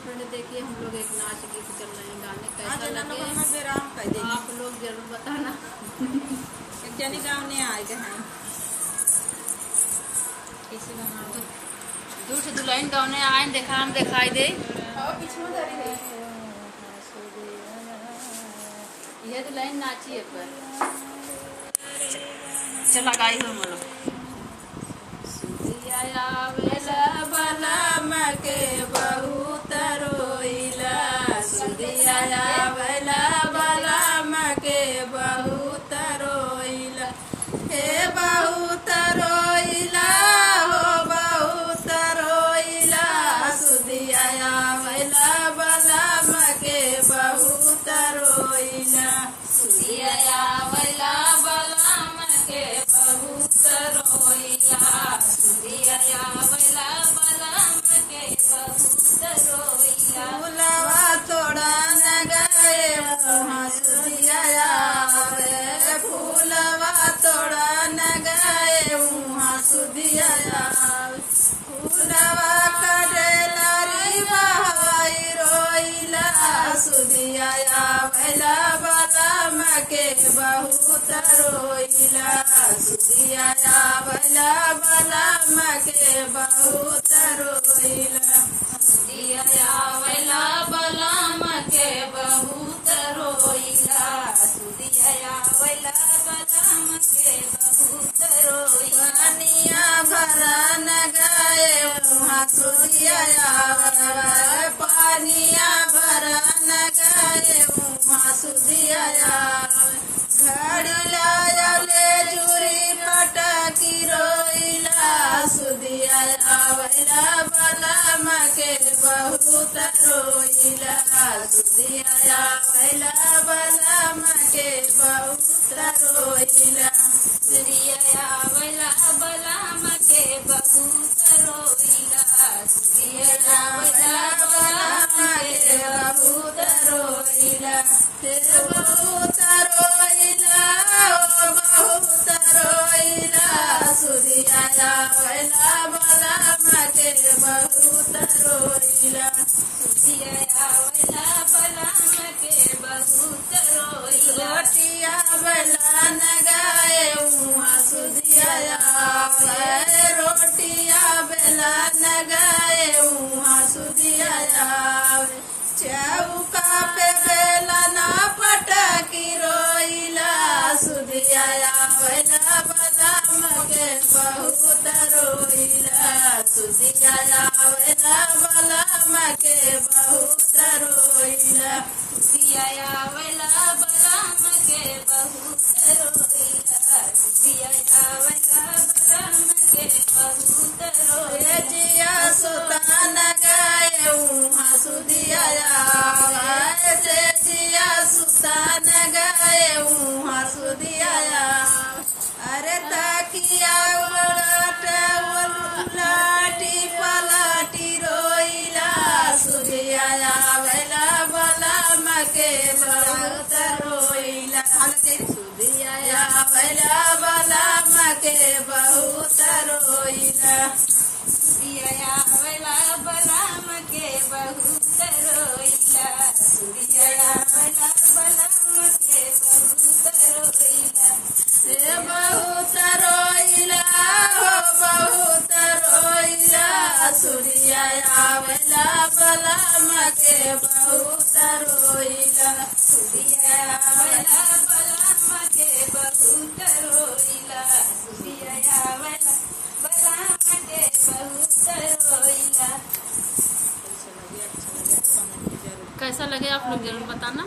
Friend देखिए हम लोग एक नाच गीत चल रहे हैं, गाने कैसा लगे आप लोग जरूर बताना। जनी गाँव ने आए गए हैं दूठ दुल्हन गाँव ने आए देखा हम दिखाई दे यह दुल्हन नाची है पर चला गाई हो मोलो के बहुत रोइला सुदिया वेला बलम के बहुत रोइला हे बहुत रोइला हो बहुत रोइला सुदिया वेला बलम के बहुत रोइला सुदिया वेला बलम के बहुत रोइला सुदिया वेला बलम के बहुत रोइला फूलवा तोड़ा न गए वहाँ सुदिया वे फूलवा तोड़ा न गए वहाँ सुदिया फूलवा करेला री बहाई रोइला सुदिया वेला बलम के बहुत रोइला सुदिया वेला बलम के बहुत रोइला सुदिया वेला बलम के बहुत रोइला सुदिया वेला बलम के बहुत रोइला पानिया भरा न गए वहाँ सुदिया पानिया भरा न गए वहाँ सुदिया घड़ी लायले जुरी पटकी रोइला सुदिया वेला बलम के बहुत रोइला सुदिया वेला बलम के बहुत रोइला सुदिया वेला बलम के बहुत रोइला सुदिया वेला बलम के बहुत रोइला बहुत रोइला बहुत रोइला सुदिया वेला बलम के बहुत रोइला सुदिया वेला बलम के बहुत रोइला रोटिया बेला न गए वहाँ सुदिया रोटिया बेला न गए वहाँ सुदिया चौका पे बेला ना पटकी रोइला सुदिया वेला बलम के बहुत रोइला सुदिया वेला बलम के बहुत रोइला सुदिया वेला बलम के बहुत रोइला सुदिया वेला बलम के बहुत रोइला जिया सुता न गए वहाँ सुदिया जिया सुता न गए वहाँ सुदिया अरे ताकिया उलटी पलटी रोइला सुदिया वेला बलम के बहुत रोइला सुदिया वेला बलम के बहुत रोइला सुदिया वेला बलम के बहुत रोइला सुदिया वेला बलम के बहुत रोइला से बहुत रोइला हो बहुत रोइला सुदिया वेला बलम के बहुत रोइला सुदिया वेला बलम के बहुत रोइला सुदिया वेला बलम के बहुत रोइला। कैसा लगे आप लोग जरूर बताना।